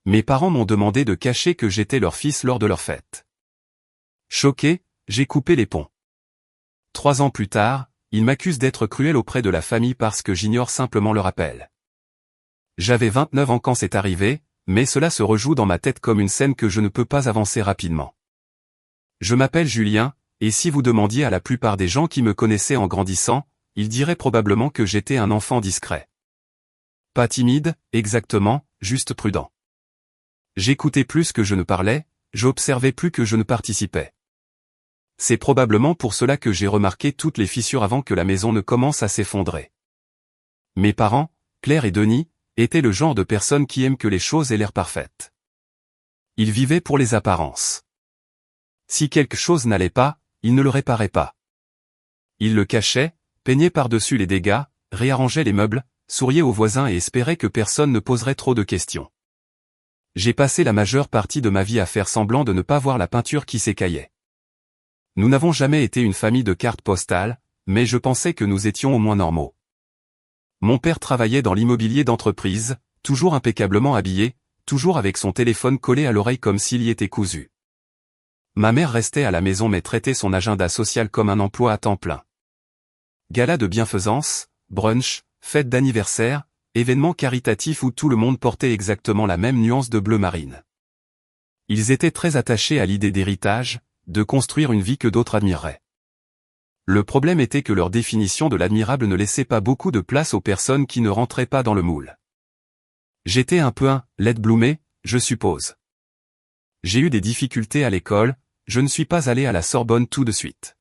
Mes parents m'ont demandé de cacher que j'étais leur fils lors de leur fête. Choqué, j'ai coupé les ponts. 3 ans plus tard, ils m'accusent d'être cruel auprès de la famille parce que j'ignore simplement leur appel. J'avais 29 ans quand c'est arrivé, mais cela se rejoue dans ma tête comme une scène que je ne peux pas avancer rapidement. Je m'appelle Julien, et si vous demandiez à la plupart des gens qui me connaissaient en grandissant, ils diraient probablement que j'étais un enfant discret. Pas timide, exactement, juste prudent. J'écoutais plus que je ne parlais, j'observais plus que je ne participais. C'est probablement pour cela que j'ai remarqué toutes les fissures avant que la maison ne commence à s'effondrer. Mes parents, Claire et Denis, étaient le genre de personnes qui aiment que les choses aient l'air parfaites. Ils vivaient pour les apparences. Si quelque chose n'allait pas, ils ne le réparaient pas. Ils le cachaient, peignaient par-dessus les dégâts, réarrangeaient les meubles, souriaient aux voisins et espéraient que personne ne poserait trop de questions. J'ai passé la majeure partie de ma vie à faire semblant de ne pas voir la peinture qui s'écaillait. Nous n'avons jamais été une famille de cartes postales, mais je pensais que nous étions au moins normaux. Mon père travaillait dans l'immobilier d'entreprise, toujours impeccablement habillé, toujours avec son téléphone collé à l'oreille comme s'il y était cousu. Ma mère restait à la maison mais traitait son agenda social comme un emploi à temps plein. Gala de bienfaisance, brunch, fête d'anniversaire, événements caritatifs où tout le monde portait exactement la même nuance de bleu marine. Ils étaient très attachés à l'idée d'héritage, de construire une vie que d'autres admireraient. Le problème était que leur définition de l'admirable ne laissait pas beaucoup de place aux personnes qui ne rentraient pas dans le moule. J'étais un peu un « let bloomer », je suppose. J'ai eu des difficultés à l'école, je ne suis pas allé à la Sorbonne tout de suite.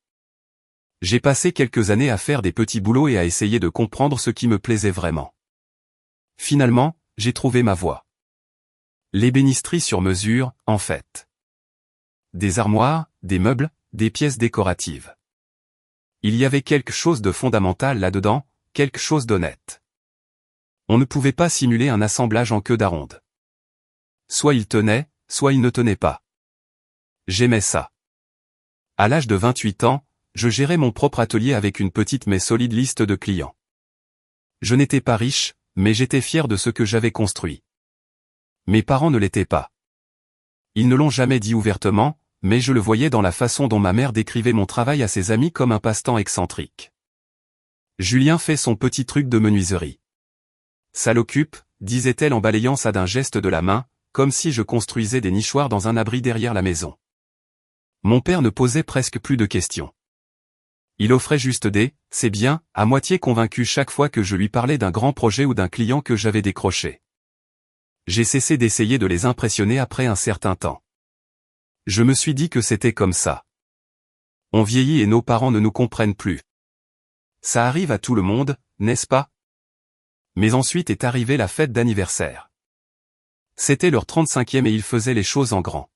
J'ai passé quelques années à faire des petits boulots et à essayer de comprendre ce qui me plaisait vraiment. Finalement, j'ai trouvé ma voie. L'ébénisterie sur mesure, en fait. Des armoires, des meubles, des pièces décoratives. Il y avait quelque chose de fondamental là-dedans, quelque chose d'honnête. On ne pouvait pas simuler un assemblage en queue d'aronde. Soit il tenait, soit il ne tenait pas. J'aimais ça. À l'âge de 28 ans, je gérais mon propre atelier avec une petite mais solide liste de clients. Je n'étais pas riche, mais j'étais fier de ce que j'avais construit. Mes parents ne l'étaient pas. Ils ne l'ont jamais dit ouvertement, mais je le voyais dans la façon dont ma mère décrivait mon travail à ses amis comme un passe-temps excentrique. Julien fait son petit truc de menuiserie. Ça l'occupe, disait-elle en balayant ça d'un geste de la main, comme si je construisais des nichoirs dans un abri derrière la maison. Mon père ne posait presque plus de questions. Il offrait juste des « c'est bien », à moitié convaincu chaque fois que je lui parlais d'un grand projet ou d'un client que j'avais décroché. J'ai cessé d'essayer de les impressionner après un certain temps. Je me suis dit que c'était comme ça. On vieillit et nos parents ne nous comprennent plus. Ça arrive à tout le monde, n'est-ce pas? Mais ensuite est arrivée la fête d'anniversaire. C'était leur 35e et ils faisaient les choses en grand.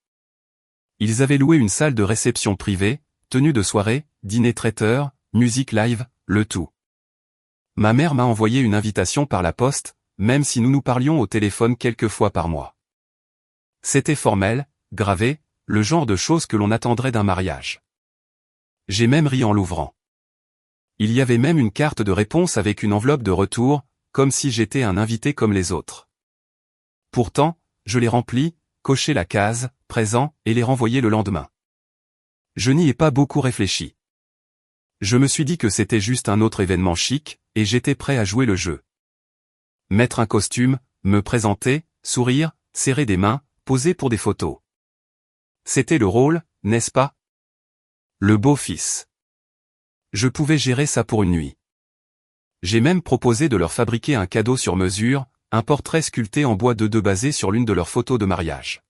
Ils avaient loué une salle de réception privée, tenue de soirée, dîner traiteur, musique live, le tout. Ma mère m'a envoyé une invitation par la poste, même si nous nous parlions au téléphone quelques fois par mois. C'était formel, gravé, le genre de choses que l'on attendrait d'un mariage. J'ai même ri en l'ouvrant. Il y avait même une carte de réponse avec une enveloppe de retour, comme si j'étais un invité comme les autres. Pourtant, je les remplis, coché la case, présent, et les renvoyé le lendemain. Je n'y ai pas beaucoup réfléchi. Je me suis dit que c'était juste un autre événement chic, et j'étais prêt à jouer le jeu. Mettre un costume, me présenter, sourire, serrer des mains, poser pour des photos. C'était le rôle, n'est-ce pas? Le beau-fils. Je pouvais gérer ça pour une nuit. J'ai même proposé de leur fabriquer un cadeau sur mesure, un portrait sculpté en bois de 2 basé sur l'une de leurs photos de mariage.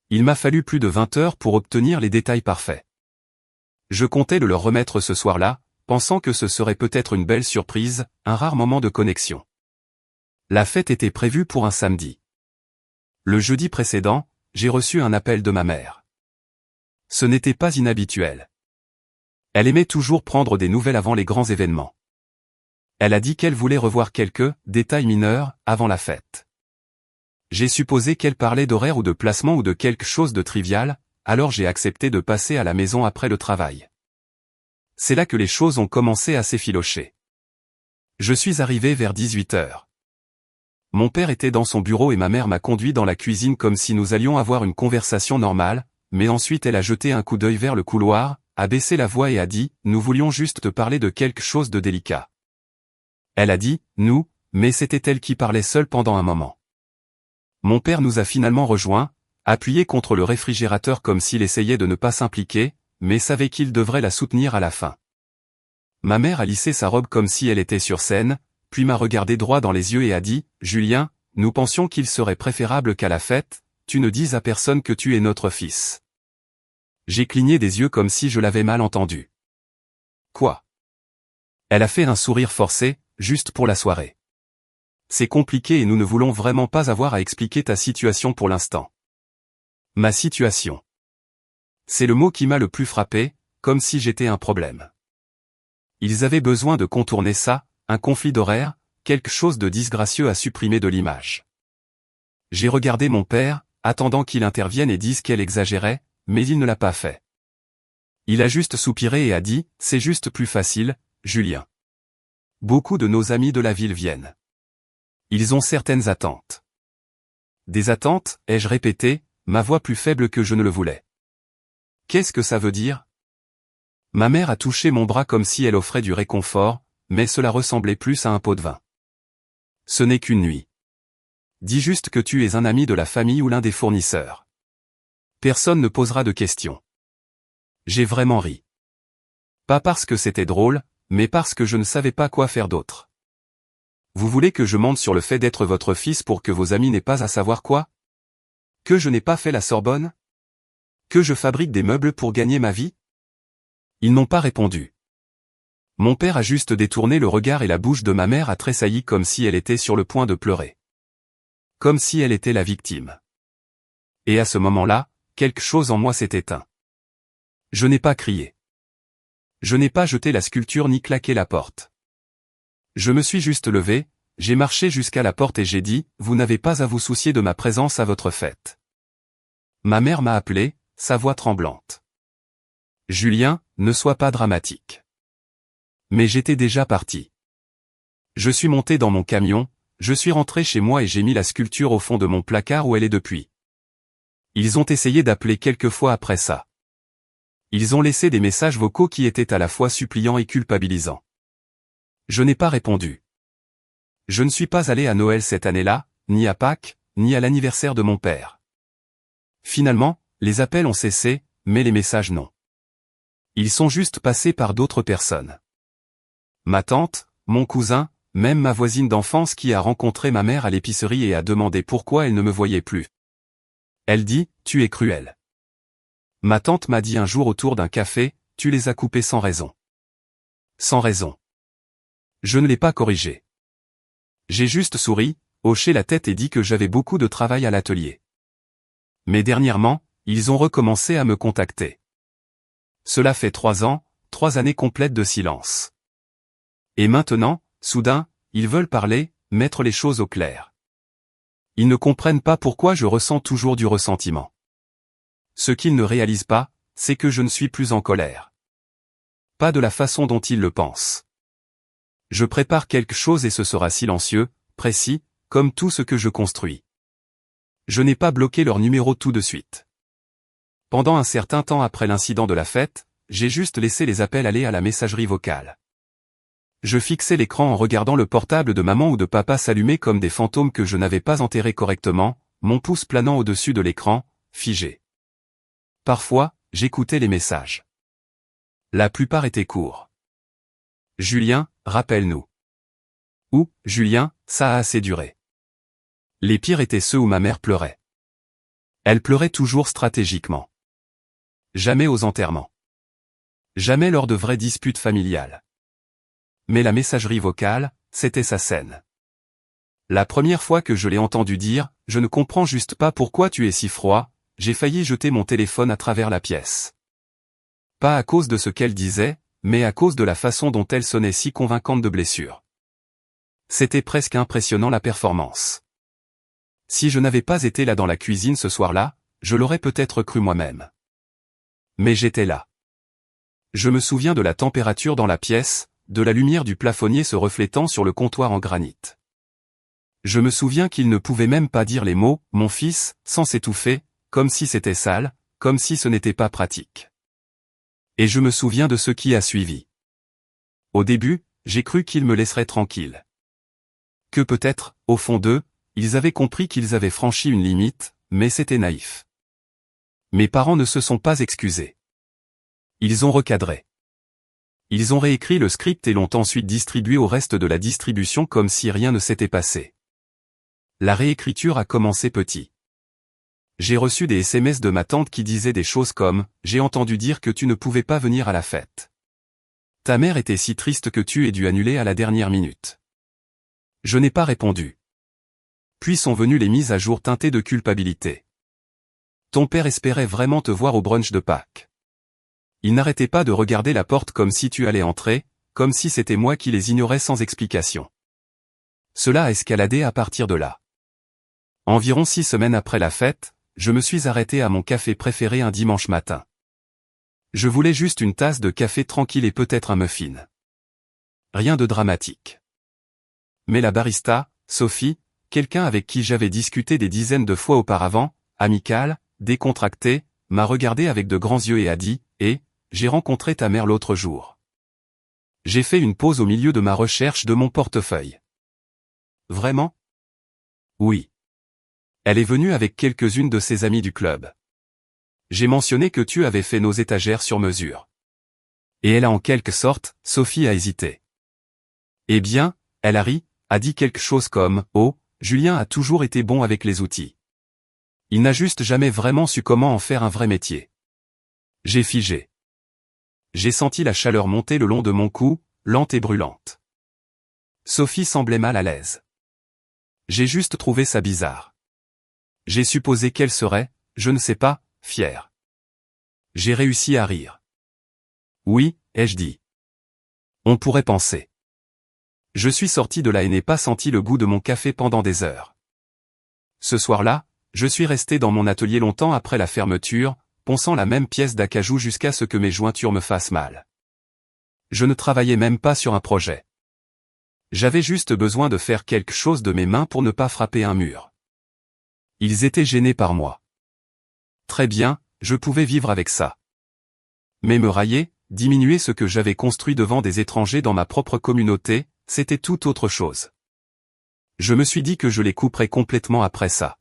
Il m'a fallu plus de 20 heures pour obtenir les détails parfaits. Je comptais le leur remettre ce soir-là, pensant que ce serait peut-être une belle surprise, un rare moment de connexion. La fête était prévue pour un samedi. Le jeudi précédent, j'ai reçu un appel de ma mère. Ce n'était pas inhabituel. Elle aimait toujours prendre des nouvelles avant les grands événements. Elle a dit qu'elle voulait revoir quelques détails mineurs avant la fête. J'ai supposé qu'elle parlait d'horaire ou de placement ou de quelque chose de trivial, alors j'ai accepté de passer à la maison après le travail. C'est là que les choses ont commencé à s'effilocher. Je suis arrivé vers 18 h. Mon père était dans son bureau et ma mère m'a conduit dans la cuisine comme si nous allions avoir une conversation normale, mais ensuite elle a jeté un coup d'œil vers le couloir, a baissé la voix et a dit « Nous voulions juste te parler de quelque chose de délicat ». Elle a dit « Nous », mais c'était elle qui parlait seule pendant un moment. Mon père nous a finalement rejoints, appuyé contre le réfrigérateur comme s'il essayait de ne pas s'impliquer, mais savait qu'il devrait la soutenir à la fin. Ma mère a lissé sa robe comme si elle était sur scène, puis m'a regardé droit dans les yeux et a dit « Julien, nous pensions qu'il serait préférable qu'à la fête, tu ne dises à personne que tu es notre fils. » J'ai cligné des yeux comme si je l'avais mal entendu. Quoi? Elle a fait un sourire forcé, juste pour la soirée. C'est compliqué et nous ne voulons vraiment pas avoir à expliquer ta situation pour l'instant. Ma situation. C'est le mot qui m'a le plus frappé, comme si j'étais un problème. Ils avaient besoin de contourner ça, un conflit d'horaire, quelque chose de disgracieux à supprimer de l'image. J'ai regardé mon père, attendant qu'il intervienne et dise qu'elle exagérait, mais il ne l'a pas fait. Il a juste soupiré et a dit « C'est juste plus facile, Julien. Beaucoup de nos amis de la ville viennent. Ils ont certaines attentes. » Des attentes, ai-je répété, ma voix plus faible que je ne le voulais. Qu'est-ce que ça veut dire? Ma mère a touché mon bras comme si elle offrait du réconfort, mais cela ressemblait plus à un pot de vin. Ce n'est qu'une nuit. Dis juste que tu es un ami de la famille ou l'un des fournisseurs. Personne ne posera de questions. J'ai vraiment ri. Pas parce que c'était drôle, mais parce que je ne savais pas quoi faire d'autre. Vous voulez que je mente sur le fait d'être votre fils pour que vos amis n'aient pas à savoir quoi? Que je n'ai pas fait la Sorbonne? Que je fabrique des meubles pour gagner ma vie? Ils n'ont pas répondu. Mon père a juste détourné le regard et la bouche de ma mère a tressailli comme si elle était sur le point de pleurer. Comme si elle était la victime. Et à ce moment-là, quelque chose en moi s'est éteint. Je n'ai pas crié. Je n'ai pas jeté la sculpture ni claqué la porte. Je me suis juste levé, j'ai marché jusqu'à la porte et j'ai dit « Vous n'avez pas à vous soucier de ma présence à votre fête. » Ma mère m'a appelé, sa voix tremblante. « Julien, ne sois pas dramatique. » Mais j'étais déjà parti. Je suis monté dans mon camion, je suis rentré chez moi et j'ai mis la sculpture au fond de mon placard où elle est depuis. Ils ont essayé d'appeler quelques fois après ça. Ils ont laissé des messages vocaux qui étaient à la fois suppliants et culpabilisants. Je n'ai pas répondu. Je ne suis pas allé à Noël cette année-là, ni à Pâques, ni à l'anniversaire de mon père. Finalement, les appels ont cessé, mais les messages non. Ils sont juste passés par d'autres personnes. Ma tante, mon cousin, même ma voisine d'enfance qui a rencontré ma mère à l'épicerie et a demandé pourquoi elle ne me voyait plus. Elle dit, tu es cruel. Ma tante m'a dit un jour autour d'un café, tu les as coupés sans raison. Sans raison. Je ne l'ai pas corrigé. J'ai juste souri, hoché la tête et dit que j'avais beaucoup de travail à l'atelier. Mais dernièrement, ils ont recommencé à me contacter. Cela fait 3 ans, 3 années complètes de silence. Et maintenant, soudain, ils veulent parler, mettre les choses au clair. Ils ne comprennent pas pourquoi je ressens toujours du ressentiment. Ce qu'ils ne réalisent pas, c'est que je ne suis plus en colère. Pas de la façon dont ils le pensent. Je prépare quelque chose et ce sera silencieux, précis, comme tout ce que je construis. Je n'ai pas bloqué leur numéro tout de suite. Pendant un certain temps après l'incident de la fête, j'ai juste laissé les appels aller à la messagerie vocale. Je fixais l'écran en regardant le portable de maman ou de papa s'allumer comme des fantômes que je n'avais pas enterrés correctement, mon pouce planant au-dessus de l'écran, figé. Parfois, j'écoutais les messages. La plupart étaient courts. Julien, rappelle-nous. Ou, Julien, ça a assez duré. Les pires étaient ceux où ma mère pleurait. Elle pleurait toujours stratégiquement. Jamais aux enterrements. Jamais lors de vraies disputes familiales. Mais la messagerie vocale, c'était sa scène. La première fois que je l'ai entendu dire « Je ne comprends juste pas pourquoi tu es si froid », j'ai failli jeter mon téléphone à travers la pièce. Pas à cause de ce qu'elle disait, mais à cause de la façon dont elle sonnait si convaincante de blessure. C'était presque impressionnant la performance. Si je n'avais pas été là dans la cuisine ce soir-là, je l'aurais peut-être cru moi-même. Mais j'étais là. Je me souviens de la température dans la pièce, de la lumière du plafonnier se reflétant sur le comptoir en granit. Je me souviens qu'il ne pouvait même pas dire les mots « mon fils » sans s'étouffer, comme si c'était sale, comme si ce n'était pas pratique. Et je me souviens de ce qui a suivi. Au début, j'ai cru qu'ils me laisseraient tranquille. Que peut-être, au fond d'eux, ils avaient compris qu'ils avaient franchi une limite, mais c'était naïf. Mes parents ne se sont pas excusés. Ils ont recadré. Ils ont réécrit le script et l'ont ensuite distribué au reste de la distribution comme si rien ne s'était passé. La réécriture a commencé petit. J'ai reçu des SMS de ma tante qui disaient des choses comme « J'ai entendu dire que tu ne pouvais pas venir à la fête. Ta mère était si triste que tu aies dû annuler à la dernière minute. » Je n'ai pas répondu. Puis sont venues les mises à jour teintées de culpabilité. Ton père espérait vraiment te voir au brunch de Pâques. Il n'arrêtait pas de regarder la porte comme si tu allais entrer, comme si c'était moi qui les ignorais sans explication. Cela a escaladé à partir de là. Environ 6 semaines après la fête, je me suis arrêté à mon café préféré un dimanche matin. Je voulais juste une tasse de café tranquille et peut-être un muffin. Rien de dramatique. Mais la barista, Sophie, quelqu'un avec qui j'avais discuté des dizaines de fois auparavant, amicale, décontractée, m'a regardé avec de grands yeux et a dit « Eh, j'ai rencontré ta mère l'autre jour. » J'ai fait une pause au milieu de ma recherche de mon portefeuille. Vraiment? Oui. Elle est venue avec quelques-unes de ses amies du club. J'ai mentionné que tu avais fait nos étagères sur mesure. Et elle a en quelque sorte, Sophie a hésité. Eh bien, elle a ri, a dit quelque chose comme « Oh, Julien a toujours été bon avec les outils. Il n'a juste jamais vraiment su comment en faire un vrai métier. » J'ai figé. J'ai senti la chaleur monter le long de mon cou, lente et brûlante. Sophie semblait mal à l'aise. J'ai juste trouvé ça bizarre. J'ai supposé qu'elle serait, je ne sais pas, fière. J'ai réussi à rire. Oui, ai-je dit. On pourrait penser. Je suis sorti de là et n'ai pas senti le goût de mon café pendant des heures. Ce soir-là, je suis resté dans mon atelier longtemps après la fermeture, ponçant la même pièce d'acajou jusqu'à ce que mes jointures me fassent mal. Je ne travaillais même pas sur un projet. J'avais juste besoin de faire quelque chose de mes mains pour ne pas frapper un mur. Ils étaient gênés par moi. Très bien, je pouvais vivre avec ça. Mais me railler, diminuer ce que j'avais construit devant des étrangers dans ma propre communauté, c'était tout autre chose. Je me suis dit que je les couperais complètement après ça.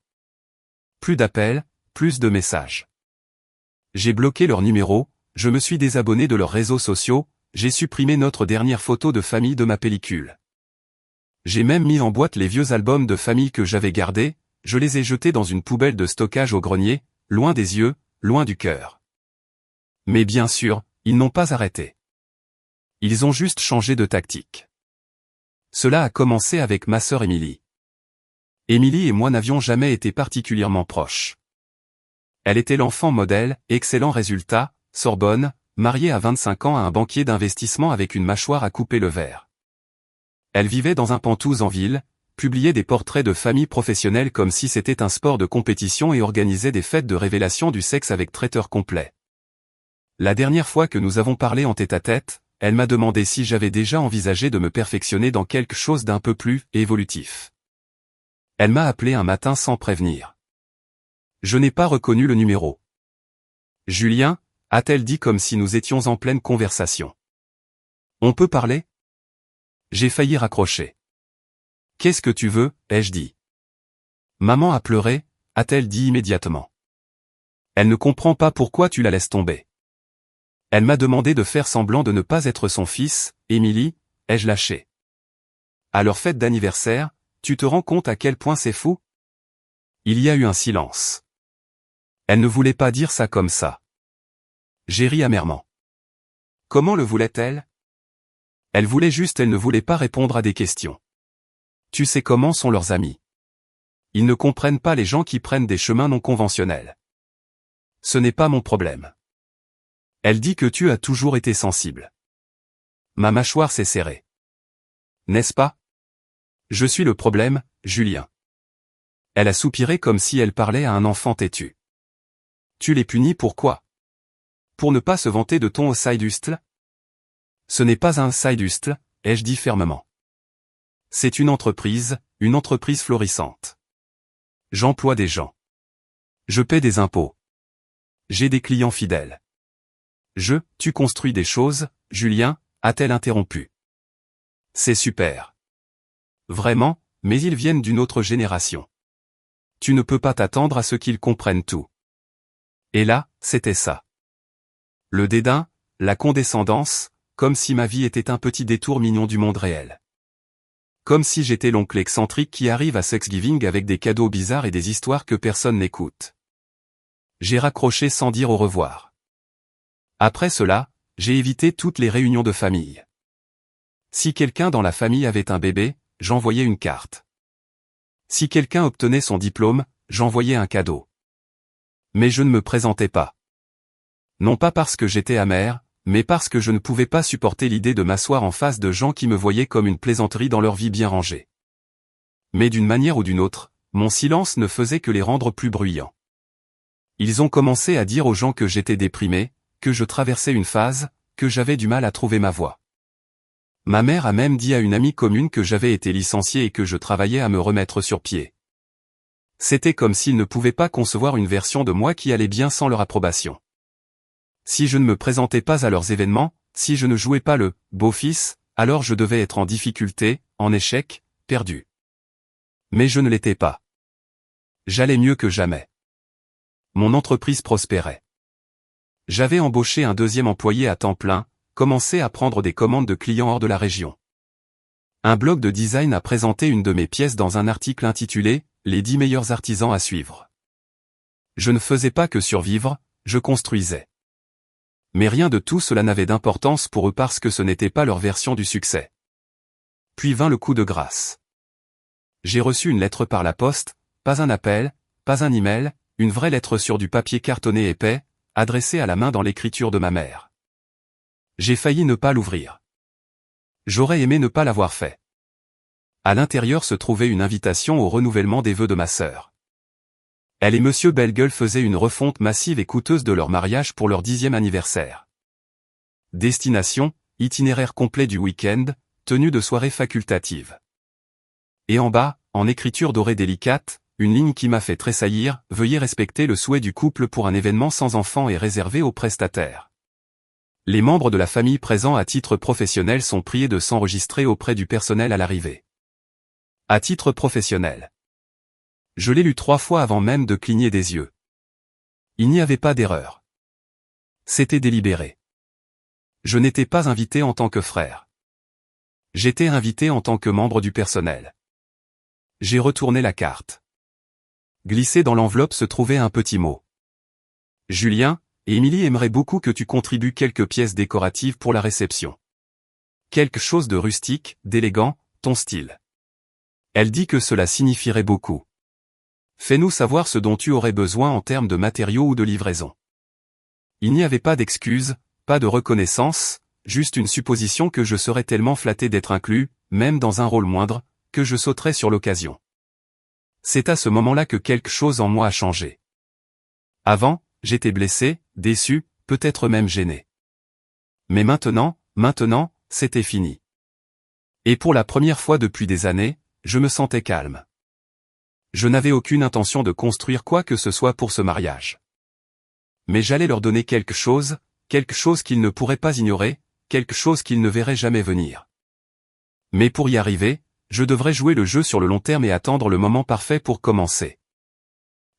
Plus d'appels, plus de messages. J'ai bloqué leur numéro, je me suis désabonné de leurs réseaux sociaux, j'ai supprimé notre dernière photo de famille de ma pellicule. J'ai même mis en boîte les vieux albums de famille que j'avais gardés, je les ai jetés dans une poubelle de stockage au grenier, loin des yeux, loin du cœur. Mais bien sûr, ils n'ont pas arrêté. Ils ont juste changé de tactique. Cela a commencé avec ma sœur Émilie. Émilie et moi n'avions jamais été particulièrement proches. Elle était l'enfant modèle, excellent résultat, Sorbonne, mariée à 25 ans à un banquier d'investissement avec une mâchoire à couper le verre. Elle vivait dans un Penthouse en ville, publiait des portraits de familles professionnelles comme si c'était un sport de compétition et organisait des fêtes de révélation du sexe avec traiteur complet. La dernière fois que nous avons parlé en tête-à-tête, elle m'a demandé si j'avais déjà envisagé de me perfectionner dans quelque chose d'un peu plus évolutif. Elle m'a appelé un matin sans prévenir. Je n'ai pas reconnu le numéro. Julien, a-t-elle dit comme si nous étions en pleine conversation. On peut parler? J'ai failli raccrocher. Qu'est-ce que tu veux, ai-je dit. Maman a pleuré, a-t-elle dit immédiatement. Elle ne comprend pas pourquoi tu la laisses tomber. Elle m'a demandé de faire semblant de ne pas être son fils, Émilie, ai-je lâché. À leur fête d'anniversaire, tu te rends compte à quel point c'est fou? Il y a eu un silence. Elle ne voulait pas dire ça comme ça. J'ai ri amèrement. Comment le voulait-elle? Elle voulait juste, elle ne voulait pas répondre à des questions. Tu sais comment sont leurs amis. Ils ne comprennent pas les gens qui prennent des chemins non conventionnels. Ce n'est pas mon problème. Elle dit que tu as toujours été sensible. Ma mâchoire s'est serrée. N'est-ce pas? Je suis le problème, Julien. Elle a soupiré comme si elle parlait à un enfant têtu. Tu les punis pourquoi? Pour ne pas se vanter de ton side hustle? Ce n'est pas un side hustle, ai-je dit fermement. C'est une entreprise florissante. J'emploie des gens. Je paie des impôts. J'ai des clients fidèles. Tu construis des choses, Julien, a-t-elle interrompu. C'est super. Vraiment, mais ils viennent d'une autre génération. Tu ne peux pas t'attendre à ce qu'ils comprennent tout. Et là, c'était ça. Le dédain, la condescendance, comme si ma vie était un petit détour mignon du monde réel. Comme si j'étais l'oncle excentrique qui arrive à Thanksgiving avec des cadeaux bizarres et des histoires que personne n'écoute. J'ai raccroché sans dire au revoir. Après cela, j'ai évité toutes les réunions de famille. Si quelqu'un dans la famille avait un bébé, j'envoyais une carte. Si quelqu'un obtenait son diplôme, j'envoyais un cadeau. Mais je ne me présentais pas. Non pas parce que j'étais amer, mais parce que je ne pouvais pas supporter l'idée de m'asseoir en face de gens qui me voyaient comme une plaisanterie dans leur vie bien rangée. Mais d'une manière ou d'une autre, mon silence ne faisait que les rendre plus bruyants. Ils ont commencé à dire aux gens que j'étais déprimé, que je traversais une phase, que j'avais du mal à trouver ma voie. Ma mère a même dit à une amie commune que j'avais été licencié et que je travaillais à me remettre sur pied. C'était comme s'ils ne pouvaient pas concevoir une version de moi qui allait bien sans leur approbation. Si je ne me présentais pas à leurs événements, si je ne jouais pas le « beau-fils », alors je devais être en difficulté, en échec, perdu. Mais je ne l'étais pas. J'allais mieux que jamais. Mon entreprise prospérait. J'avais embauché un deuxième employé à temps plein, commencé à prendre des commandes de clients hors de la région. Un blog de design a présenté une de mes pièces dans un article intitulé « Les 10 meilleurs artisans à suivre ». Je ne faisais pas que survivre, je construisais. Mais rien de tout cela n'avait d'importance pour eux parce que ce n'était pas leur version du succès. Puis vint le coup de grâce. J'ai reçu une lettre par la poste, pas un appel, pas un email, une vraie lettre sur du papier cartonné épais, adressée à la main dans l'écriture de ma mère. J'ai failli ne pas l'ouvrir. J'aurais aimé ne pas l'avoir fait. À l'intérieur se trouvait une invitation au renouvellement des vœux de ma sœur. Elle et Monsieur Bellegueule faisaient une refonte massive et coûteuse de leur mariage pour leur 10e anniversaire. Destination, itinéraire complet du week-end, tenue de soirée facultative. Et en bas, en écriture dorée délicate, une ligne qui m'a fait tressaillir, veuillez respecter le souhait du couple pour un événement sans enfant et réservé aux prestataires. Les membres de la famille présents à titre professionnel sont priés de s'enregistrer auprès du personnel à l'arrivée. À titre professionnel. Je l'ai lu 3 fois avant même de cligner des yeux. Il n'y avait pas d'erreur. C'était délibéré. Je n'étais pas invité en tant que frère. J'étais invité en tant que membre du personnel. J'ai retourné la carte. Glissé dans l'enveloppe se trouvait un petit mot. Julien, Émilie aimerait beaucoup que tu contribues quelques pièces décoratives pour la réception. Quelque chose de rustique, d'élégant, ton style. Elle dit que cela signifierait beaucoup. Fais-nous savoir ce dont tu aurais besoin en termes de matériaux ou de livraison. Il n'y avait pas d'excuse, pas de reconnaissance, juste une supposition que je serais tellement flatté d'être inclus, même dans un rôle moindre, que je sauterais sur l'occasion. C'est à ce moment-là que quelque chose en moi a changé. Avant, j'étais blessé, déçu, peut-être même gêné. Mais maintenant, c'était fini. Et pour la première fois depuis des années, je me sentais calme. Je n'avais aucune intention de construire quoi que ce soit pour ce mariage. Mais j'allais leur donner quelque chose qu'ils ne pourraient pas ignorer, quelque chose qu'ils ne verraient jamais venir. Mais pour y arriver, je devrais jouer le jeu sur le long terme et attendre le moment parfait pour commencer.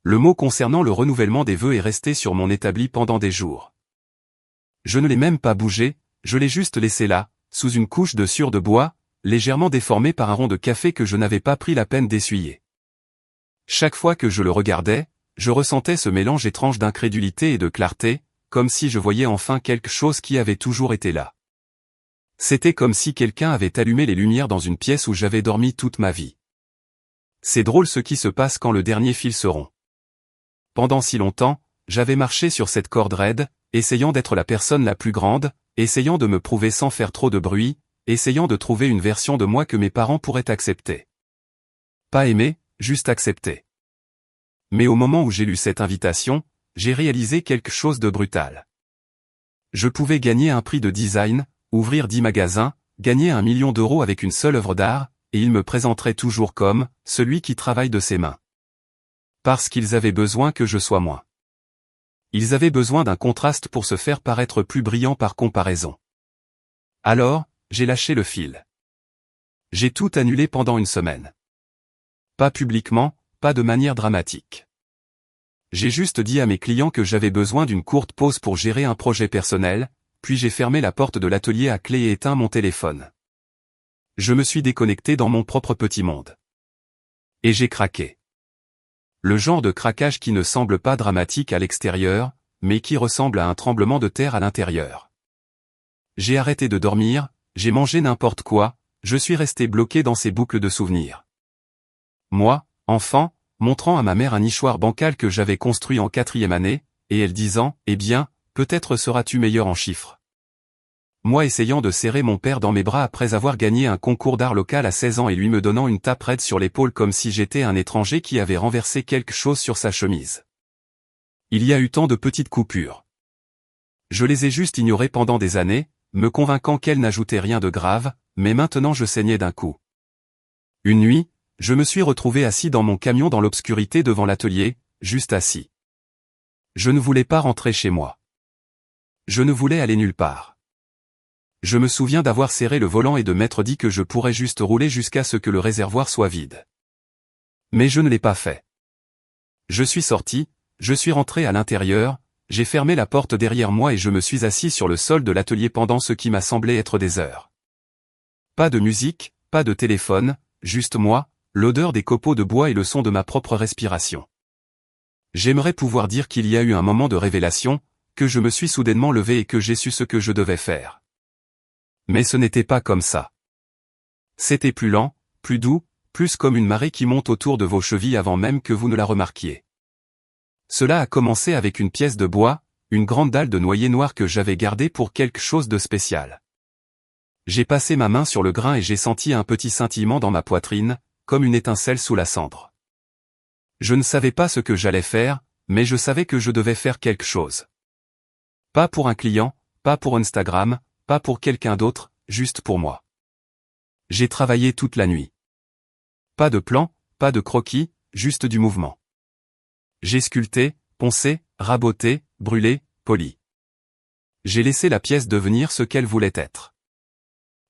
Le mot concernant le renouvellement des vœux est resté sur mon établi pendant des jours. Je ne l'ai même pas bougé, je l'ai juste laissé là, sous une couche de sciure de bois, légèrement déformée par un rond de café que je n'avais pas pris la peine d'essuyer. Chaque fois que je le regardais, je ressentais ce mélange étrange d'incrédulité et de clarté, comme si je voyais enfin quelque chose qui avait toujours été là. C'était comme si quelqu'un avait allumé les lumières dans une pièce où j'avais dormi toute ma vie. C'est drôle ce qui se passe quand le dernier fil se rompt. Pendant si longtemps, j'avais marché sur cette corde raide, essayant d'être la personne la plus grande, essayant de me prouver sans faire trop de bruit, essayant de trouver une version de moi que mes parents pourraient accepter. Pas aimer, juste accepter. Mais au moment où j'ai lu cette invitation, j'ai réalisé quelque chose de brutal. Je pouvais gagner un prix de design, ouvrir 10 magasins, gagner 1 million d'euros avec une seule œuvre d'art, et ils me présenteraient toujours comme « celui qui travaille de ses mains ». Parce qu'ils avaient besoin que je sois moins. Ils avaient besoin d'un contraste pour se faire paraître plus brillant par comparaison. Alors, j'ai lâché le fil. J'ai tout annulé pendant une semaine. Pas publiquement, pas de manière dramatique. J'ai juste dit à mes clients que j'avais besoin d'une courte pause pour gérer un projet personnel, puis j'ai fermé la porte de l'atelier à clé et éteint mon téléphone. Je me suis déconnecté dans mon propre petit monde. Et j'ai craqué. Le genre de craquage qui ne semble pas dramatique à l'extérieur, mais qui ressemble à un tremblement de terre à l'intérieur. J'ai arrêté de dormir, j'ai mangé n'importe quoi, je suis resté bloqué dans ces boucles de souvenirs. Moi, enfant, montrant à ma mère un nichoir bancal que j'avais construit en 4e année, et elle disant « Eh bien, peut-être seras-tu meilleur en chiffres ». Moi essayant de serrer mon père dans mes bras après avoir gagné un concours d'art local à 16 ans et lui me donnant une tape raide sur l'épaule comme si j'étais un étranger qui avait renversé quelque chose sur sa chemise. Il y a eu tant de petites coupures. Je les ai juste ignorées pendant des années, me convainquant qu'elles n'ajoutaient rien de grave, mais maintenant je saignais d'un coup. Une nuit, je me suis retrouvé assis dans mon camion dans l'obscurité devant l'atelier, juste assis. Je ne voulais pas rentrer chez moi. Je ne voulais aller nulle part. Je me souviens d'avoir serré le volant et de m'être dit que je pourrais juste rouler jusqu'à ce que le réservoir soit vide. Mais je ne l'ai pas fait. Je suis sorti, je suis rentré à l'intérieur, j'ai fermé la porte derrière moi et je me suis assis sur le sol de l'atelier pendant ce qui m'a semblé être des heures. Pas de musique, pas de téléphone, juste moi, l'odeur des copeaux de bois et le son de ma propre respiration. J'aimerais pouvoir dire qu'il y a eu un moment de révélation, que je me suis soudainement levé et que j'ai su ce que je devais faire. Mais ce n'était pas comme ça. C'était plus lent, plus doux, plus comme une marée qui monte autour de vos chevilles avant même que vous ne la remarquiez. Cela a commencé avec une pièce de bois, une grande dalle de noyer noir que j'avais gardée pour quelque chose de spécial. J'ai passé ma main sur le grain et j'ai senti un petit scintillement dans ma poitrine, comme une étincelle sous la cendre. Je ne savais pas ce que j'allais faire, mais je savais que je devais faire quelque chose. Pas pour un client, pas pour Instagram, pas pour quelqu'un d'autre, juste pour moi. J'ai travaillé toute la nuit. Pas de plan, pas de croquis, juste du mouvement. J'ai sculpté, poncé, raboté, brûlé, poli. J'ai laissé la pièce devenir ce qu'elle voulait être.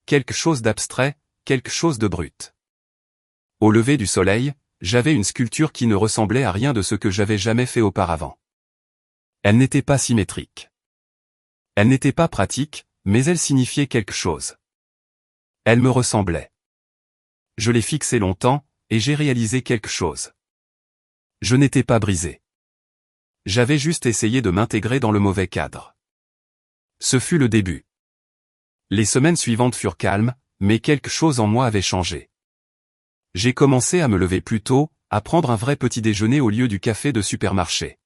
Quelque chose d'abstrait, quelque chose de brut. Au lever du soleil, j'avais une sculpture qui ne ressemblait à rien de ce que j'avais jamais fait auparavant. Elle n'était pas symétrique. Elle n'était pas pratique, mais elle signifiait quelque chose. Elle me ressemblait. Je l'ai fixée longtemps, et j'ai réalisé quelque chose. Je n'étais pas brisé. J'avais juste essayé de m'intégrer dans le mauvais cadre. Ce fut le début. Les semaines suivantes furent calmes, mais quelque chose en moi avait changé. J'ai commencé à me lever plus tôt, à prendre un vrai petit déjeuner au lieu du café de supermarché.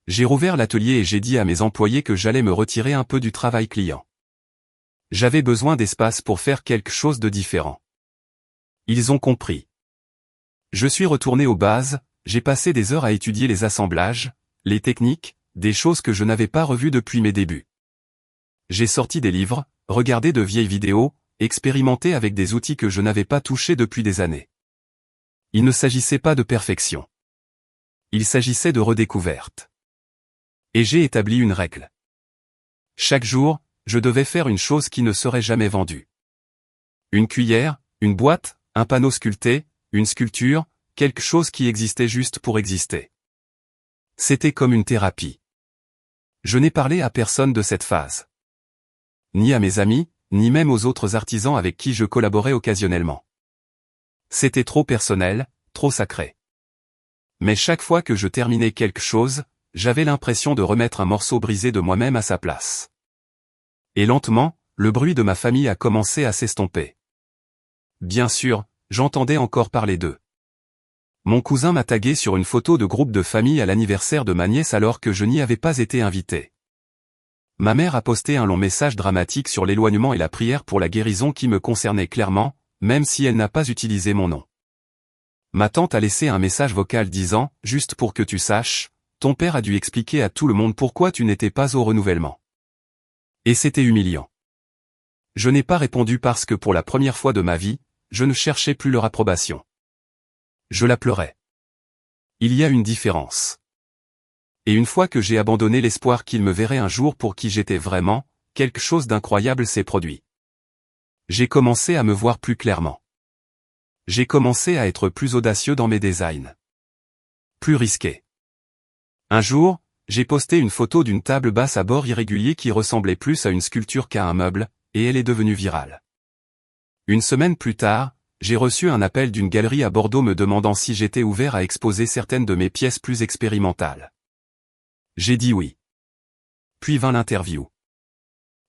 J'ai rouvert l'atelier et j'ai dit à mes employés que j'allais me retirer un peu du travail client. J'avais besoin d'espace pour faire quelque chose de différent. Ils ont compris. Je suis retourné aux bases, j'ai passé des heures à étudier les assemblages, les techniques, des choses que je n'avais pas revues depuis mes débuts. J'ai sorti des livres, regardé de vieilles vidéos, expérimenté avec des outils que je n'avais pas touchés depuis des années. Il ne s'agissait pas de perfection. Il s'agissait de redécouverte. Et j'ai établi une règle. Chaque jour, je devais faire une chose qui ne serait jamais vendue. Une cuillère, une boîte, un panneau sculpté, une sculpture, quelque chose qui existait juste pour exister. C'était comme une thérapie. Je n'ai parlé à personne de cette phase. Ni à mes amis, ni même aux autres artisans avec qui je collaborais occasionnellement. C'était trop personnel, trop sacré. Mais chaque fois que je terminais quelque chose, j'avais l'impression de remettre un morceau brisé de moi-même à sa place. Et lentement, le bruit de ma famille a commencé à s'estomper. Bien sûr, j'entendais encore parler d'eux. Mon cousin m'a tagué sur une photo de groupe de famille à l'anniversaire de ma nièce alors que je n'y avais pas été invité. Ma mère a posté un long message dramatique sur l'éloignement et la prière pour la guérison qui me concernait clairement, même si elle n'a pas utilisé mon nom. Ma tante a laissé un message vocal disant « Juste pour que tu saches, ton père a dû expliquer à tout le monde pourquoi tu n'étais pas au renouvellement. » Et c'était humiliant. Je n'ai pas répondu parce que pour la première fois de ma vie, je ne cherchais plus leur approbation. Je la pleurais. Il y a une différence. Et une fois que j'ai abandonné l'espoir qu'ils me verraient un jour pour qui j'étais vraiment, quelque chose d'incroyable s'est produit. J'ai commencé à me voir plus clairement. J'ai commencé à être plus audacieux dans mes designs. Plus risqué. Un jour, j'ai posté une photo d'une table basse à bord irrégulier qui ressemblait plus à une sculpture qu'à un meuble, et elle est devenue virale. Une semaine plus tard, j'ai reçu un appel d'une galerie à Bordeaux me demandant si j'étais ouvert à exposer certaines de mes pièces plus expérimentales. J'ai dit oui. Puis vint l'interview.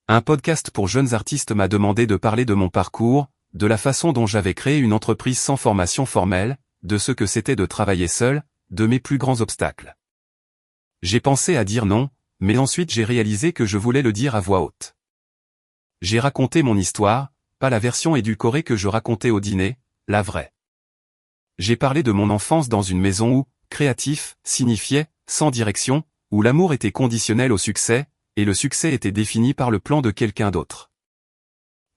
Un podcast pour jeunes artistes m'a demandé de parler de mon parcours, de la façon dont j'avais créé une entreprise sans formation formelle, de ce que c'était de travailler seul, de mes plus grands obstacles. J'ai pensé à dire non, mais ensuite j'ai réalisé que je voulais le dire à voix haute. J'ai raconté mon histoire, pas la version édulcorée que je racontais au dîner, la vraie. J'ai parlé de mon enfance dans une maison où, créatif, signifiait, sans direction, où l'amour était conditionnel au succès, et le succès était défini par le plan de quelqu'un d'autre.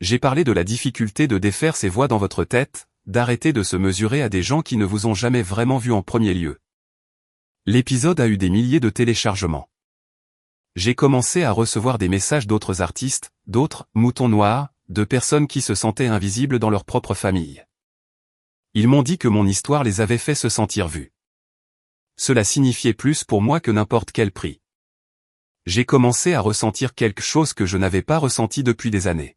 J'ai parlé de la difficulté de défaire ces voix dans votre tête, d'arrêter de se mesurer à des gens qui ne vous ont jamais vraiment vu en premier lieu. L'épisode a eu des milliers de téléchargements. J'ai commencé à recevoir des messages d'autres artistes, d'autres, moutons noirs, de personnes qui se sentaient invisibles dans leur propre famille. Ils m'ont dit que mon histoire les avait fait se sentir vus. Cela signifiait plus pour moi que n'importe quel prix. J'ai commencé à ressentir quelque chose que je n'avais pas ressenti depuis des années.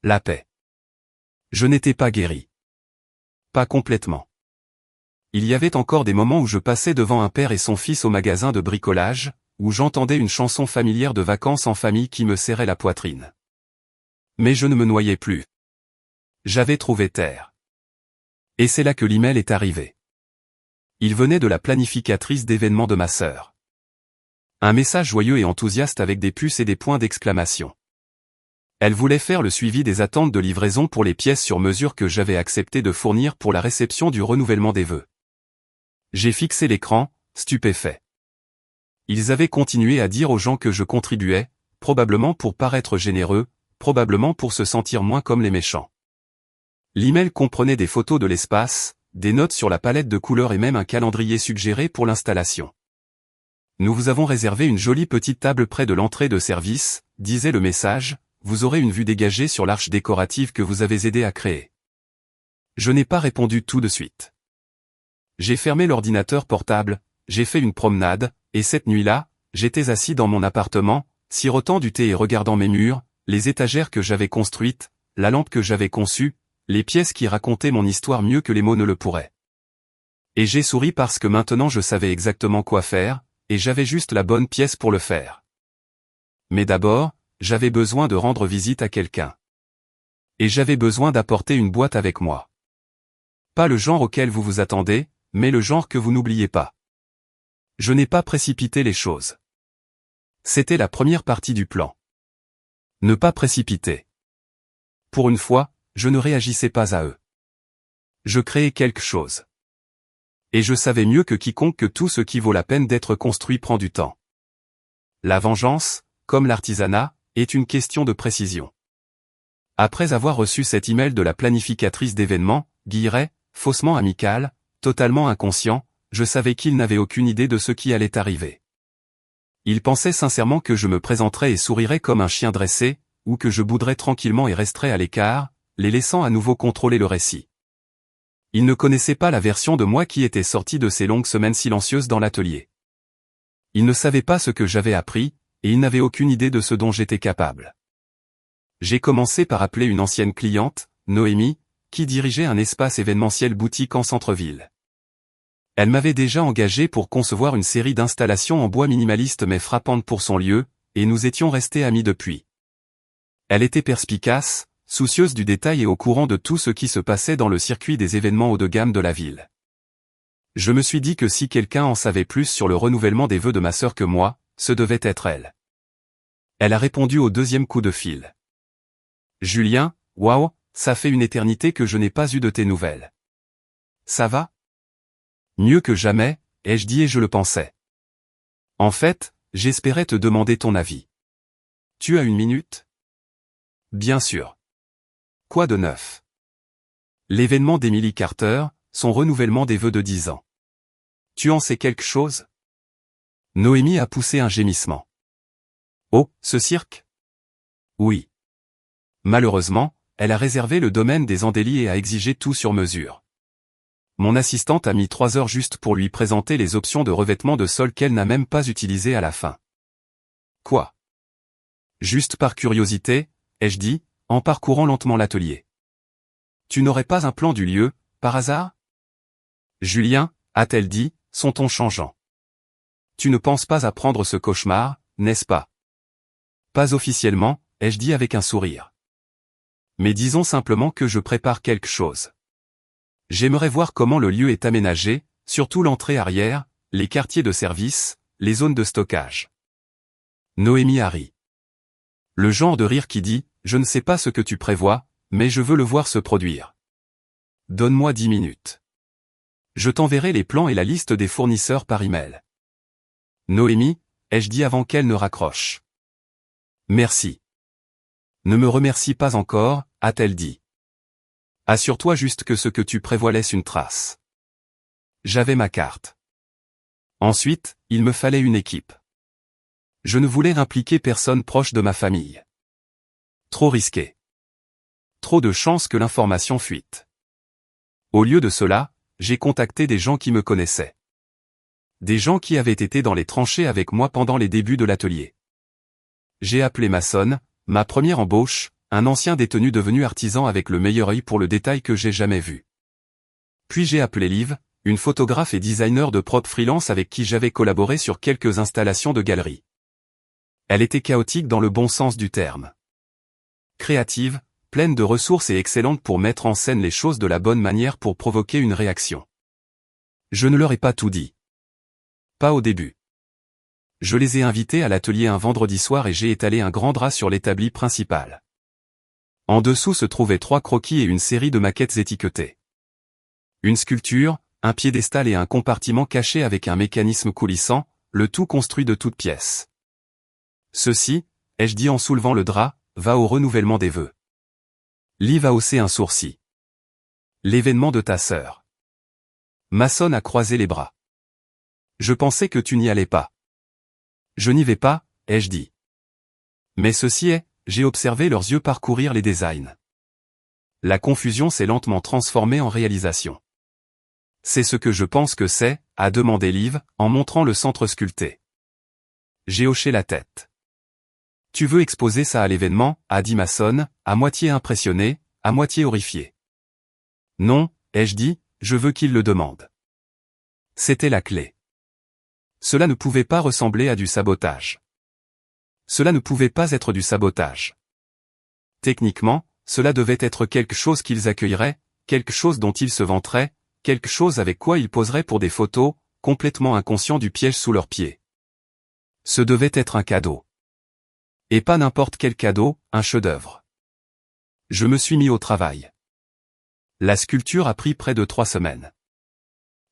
La paix. Je n'étais pas guéri. Pas complètement. Il y avait encore des moments où je passais devant un père et son fils au magasin de bricolage, où j'entendais une chanson familière de vacances en famille qui me serrait la poitrine. Mais je ne me noyais plus. J'avais trouvé terre. Et c'est là que l'email est arrivé. Il venait de la planificatrice d'événements de ma sœur. Un message joyeux et enthousiaste avec des puces et des points d'exclamation. Elle voulait faire le suivi des attentes de livraison pour les pièces sur mesure que j'avais accepté de fournir pour la réception du renouvellement des vœux. J'ai fixé l'écran, stupéfait. Ils avaient continué à dire aux gens que je contribuais, probablement pour paraître généreux, probablement pour se sentir moins comme les méchants. L'email comprenait des photos de l'espace, des notes sur la palette de couleurs et même un calendrier suggéré pour l'installation. Nous vous avons réservé une jolie petite table près de l'entrée de service, disait le message, vous aurez une vue dégagée sur l'arche décorative que vous avez aidé à créer. Je n'ai pas répondu tout de suite. J'ai fermé l'ordinateur portable, j'ai fait une promenade, et cette nuit-là, j'étais assis dans mon appartement, sirotant du thé et regardant mes murs, les étagères que j'avais construites, la lampe que j'avais conçue, les pièces qui racontaient mon histoire mieux que les mots ne le pourraient. Et j'ai souri parce que maintenant je savais exactement quoi faire, et j'avais juste la bonne pièce pour le faire. Mais d'abord, j'avais besoin de rendre visite à quelqu'un. Et j'avais besoin d'apporter une boîte avec moi. Pas le genre auquel vous vous attendez, mais le genre que vous n'oubliez pas. Je n'ai pas précipité les choses. C'était la première partie du plan. Ne pas précipiter. Pour une fois, je ne réagissais pas à eux. Je créais quelque chose. Et je savais mieux que quiconque que tout ce qui vaut la peine d'être construit prend du temps. La vengeance, comme l'artisanat, est une question de précision. Après avoir reçu cet email de la planificatrice d'événements, Guilleret, faussement amical, totalement inconscient, je savais qu'il n'avait aucune idée de ce qui allait arriver. Il pensait sincèrement que je me présenterais et sourirais comme un chien dressé, ou que je bouderais tranquillement et resterais à l'écart, les laissant à nouveau contrôler le récit. Il ne connaissait pas la version de moi qui était sortie de ces longues semaines silencieuses dans l'atelier. Il ne savait pas ce que j'avais appris, et il n'avait aucune idée de ce dont j'étais capable. J'ai commencé par appeler une ancienne cliente, Noémie, qui dirigeait un espace événementiel boutique en centre-ville. Elle m'avait déjà engagé pour concevoir une série d'installations en bois minimaliste mais frappantes pour son lieu, et nous étions restés amis depuis. Elle était perspicace, soucieuse du détail et au courant de tout ce qui se passait dans le circuit des événements haut de gamme de la ville. Je me suis dit que si quelqu'un en savait plus sur le renouvellement des vœux de ma sœur que moi, ce devait être elle. Elle a répondu au deuxième coup de fil. Julien, waouh, ça fait une éternité que je n'ai pas eu de tes nouvelles. Ça va? Mieux que jamais, ai-je dit et je le pensais. En fait, j'espérais te demander ton avis. Tu as une minute? Bien sûr. Quoi de neuf? L'événement d'Emily Carter, son renouvellement des vœux de 10 ans. Tu en sais quelque chose? Noémie a poussé un gémissement. Oh, ce cirque? Oui. Malheureusement, elle a réservé le domaine des Andély et a exigé tout sur mesure. Mon assistante a mis 3 heures juste pour lui présenter les options de revêtement de sol qu'elle n'a même pas utilisées à la fin. Quoi? Juste par curiosité, ai-je dit, en parcourant lentement l'atelier. Tu n'aurais pas un plan du lieu, par hasard? Julien, a-t-elle dit, son ton changeant. Tu ne penses pas à prendre ce cauchemar, n'est-ce pas? Pas officiellement, ai-je dit avec un sourire. Mais disons simplement que je prépare quelque chose. J'aimerais voir comment le lieu est aménagé, surtout l'entrée arrière, les quartiers de service, les zones de stockage. Noémie a ri. Le genre de rire qui dit, je ne sais pas ce que tu prévois, mais je veux le voir se produire. Donne-moi 10 minutes. Je t'enverrai les plans et la liste des fournisseurs par email. Noémie, ai-je dit avant qu'elle ne raccroche. Merci. Ne me remercie pas encore, a-t-elle dit. Assure-toi juste que ce que tu prévois laisse une trace. J'avais ma carte. Ensuite, il me fallait une équipe. Je ne voulais impliquer personne proche de ma famille. Trop risqué. Trop de chances que l'information fuite. Au lieu de cela, j'ai contacté des gens qui me connaissaient. Des gens qui avaient été dans les tranchées avec moi pendant les débuts de l'atelier. J'ai appelé Mason, ma première embauche, un ancien détenu devenu artisan avec le meilleur œil pour le détail que j'ai jamais vu. Puis j'ai appelé Liv, une photographe et designer de prop freelance avec qui j'avais collaboré sur quelques installations de galeries. Elle était chaotique dans le bon sens du terme. Créative, pleine de ressources et excellente pour mettre en scène les choses de la bonne manière pour provoquer une réaction. Je ne leur ai pas tout dit. Pas au début. Je les ai invités à l'atelier un vendredi soir et j'ai étalé un grand drap sur l'établi principal. En dessous se trouvaient 3 croquis et une série de maquettes étiquetées. Une sculpture, un piédestal et un compartiment caché avec un mécanisme coulissant, le tout construit de toutes pièces. Ceci, ai-je dit en soulevant le drap, va au renouvellement des vœux. Liv a haussé un sourcil. L'événement de ta sœur. Mason a croisé les bras. Je pensais que tu n'y allais pas. Je n'y vais pas, ai-je dit. Mais ceci est, j'ai observé leurs yeux parcourir les designs. La confusion s'est lentement transformée en réalisation. C'est ce que je pense que c'est, a demandé Liv, en montrant le centre sculpté. J'ai hoché la tête. Tu veux exposer ça à l'événement, a dit Mason, à moitié impressionné, à moitié horrifié. Non, ai-je dit, je veux qu'il le demande. C'était la clé. Cela ne pouvait pas ressembler à du sabotage. Cela ne pouvait pas être du sabotage. Techniquement, cela devait être quelque chose qu'ils accueilleraient, quelque chose dont ils se vanteraient, quelque chose avec quoi ils poseraient pour des photos, complètement inconscients du piège sous leurs pieds. Ce devait être un cadeau. Et pas n'importe quel cadeau, un chef-d'œuvre. Je me suis mis au travail. La sculpture a pris près de 3 semaines.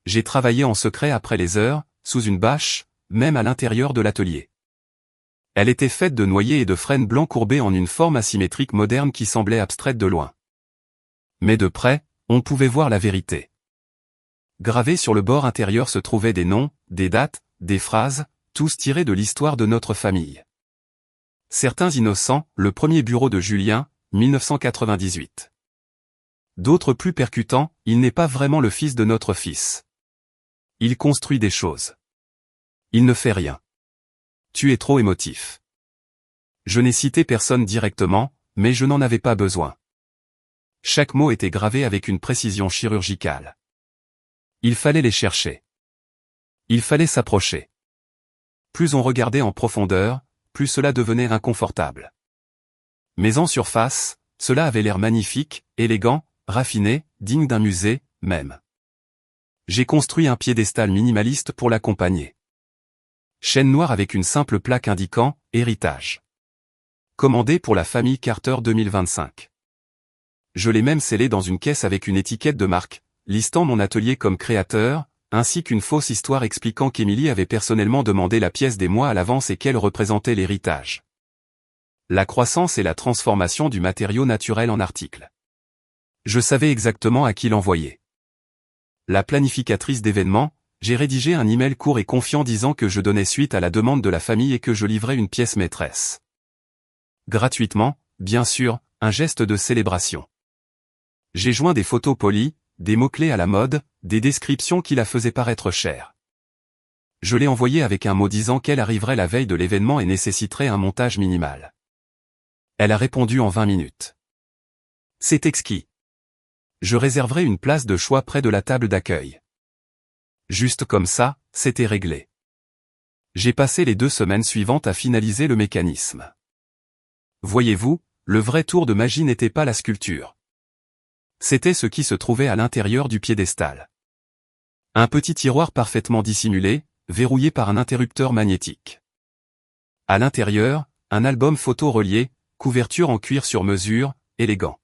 J'ai travaillé en secret après les heures, sous une bâche, même à l'intérieur de l'atelier. Elle était faite de noyers et de frênes blancs courbés en une forme asymétrique moderne qui semblait abstraite de loin. Mais de près, on pouvait voir la vérité. Gravés sur le bord intérieur se trouvaient des noms, des dates, des phrases, tous tirés de l'histoire de notre famille. Certains innocents, le premier bureau de Julien, 1998. D'autres plus percutants, il n'est pas vraiment le fils de notre fils. Il construit des choses. Il ne fait rien. Tu es trop émotif. Je n'ai cité personne directement, mais je n'en avais pas besoin. Chaque mot était gravé avec une précision chirurgicale. Il fallait les chercher. Il fallait s'approcher. Plus on regardait en profondeur, plus cela devenait inconfortable. Mais en surface, cela avait l'air magnifique, élégant, raffiné, digne d'un musée, même. J'ai construit un piédestal minimaliste pour l'accompagner. Chaîne noire avec une simple plaque indiquant « Héritage ». Commandé pour la famille Carter 2025. Je l'ai même scellé dans une caisse avec une étiquette de marque, listant mon atelier comme créateur, ainsi qu'une fausse histoire expliquant qu'Emily avait personnellement demandé la pièce des mois à l'avance et qu'elle représentait l'héritage. La croissance et la transformation du matériau naturel en article. Je savais exactement à qui l'envoyer. La planificatrice d'événements, j'ai rédigé un email court et confiant disant que je donnais suite à la demande de la famille et que je livrais une pièce maîtresse. Gratuitement, bien sûr, un geste de célébration. J'ai joint des photos polies, des mots-clés à la mode, des descriptions qui la faisaient paraître chère. Je l'ai envoyée avec un mot disant qu'elle arriverait la veille de l'événement et nécessiterait un montage minimal. Elle a répondu en 20 minutes. C'est exquis. Je réserverai une place de choix près de la table d'accueil. Juste comme ça, c'était réglé. J'ai passé les 2 semaines suivantes à finaliser le mécanisme. Voyez-vous, le vrai tour de magie n'était pas la sculpture. C'était ce qui se trouvait à l'intérieur du piédestal. Un petit tiroir parfaitement dissimulé, verrouillé par un interrupteur magnétique. À l'intérieur, un album photo relié, couverture en cuir sur mesure, élégant.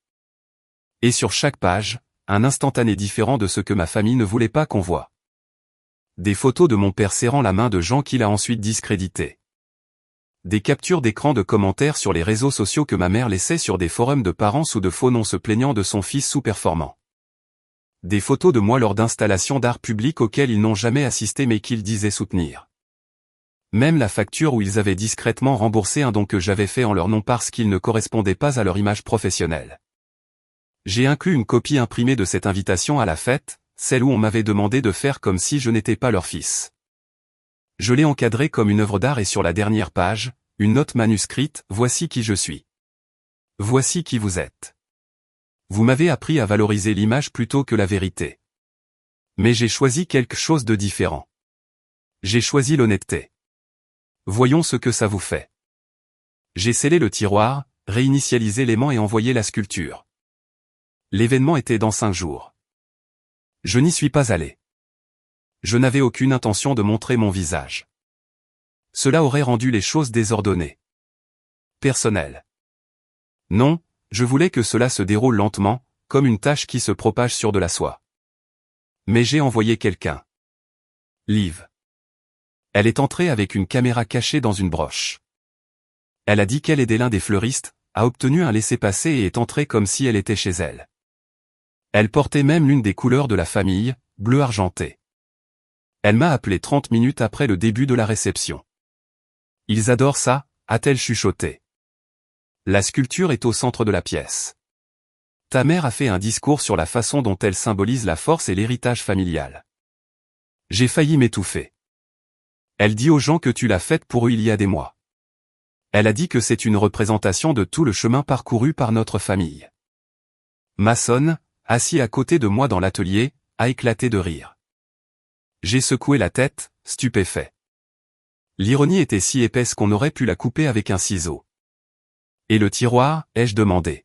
Et sur chaque page, un instantané différent de ce que ma famille ne voulait pas qu'on voie. Des photos de mon père serrant la main de gens qu'il a ensuite discrédités. Des captures d'écran de commentaires sur les réseaux sociaux que ma mère laissait sur des forums de parents sous de faux noms se plaignant de son fils sous-performant. Des photos de moi lors d'installations d'art public auxquelles ils n'ont jamais assisté mais qu'ils disaient soutenir. Même la facture où ils avaient discrètement remboursé un don que j'avais fait en leur nom parce qu'il ne correspondait pas à leur image professionnelle. J'ai inclus une copie imprimée de cette invitation à la fête, celle où on m'avait demandé de faire comme si je n'étais pas leur fils. Je l'ai encadrée comme une œuvre d'art et sur la dernière page, une note manuscrite, voici qui je suis. Voici qui vous êtes. Vous m'avez appris à valoriser l'image plutôt que la vérité. Mais j'ai choisi quelque chose de différent. J'ai choisi l'honnêteté. Voyons ce que ça vous fait. J'ai scellé le tiroir, réinitialisé l'aimant et envoyé la sculpture. L'événement était dans 5 jours. Je n'y suis pas allé. Je n'avais aucune intention de montrer mon visage. Cela aurait rendu les choses désordonnées. Personnelles. Non, je voulais que cela se déroule lentement, comme une tache qui se propage sur de la soie. Mais j'ai envoyé quelqu'un. Liv. Elle est entrée avec une caméra cachée dans une broche. Elle a dit qu'elle aidait l'un des fleuristes, a obtenu un laissez-passer et est entrée comme si elle était chez elle. Elle portait même l'une des couleurs de la famille, bleu argenté. Elle m'a appelé 30 minutes après le début de la réception. Ils adorent ça, a-t-elle chuchoté. La sculpture est au centre de la pièce. Ta mère a fait un discours sur la façon dont elle symbolise la force et l'héritage familial. J'ai failli m'étouffer. Elle dit aux gens que tu l'as faite pour eux il y a des mois. Elle a dit que c'est une représentation de tout le chemin parcouru par notre famille. Mason, assis à côté de moi dans l'atelier, a éclaté de rire. J'ai secoué la tête, stupéfait. L'ironie était si épaisse qu'on aurait pu la couper avec un ciseau. Et le tiroir, ai-je demandé.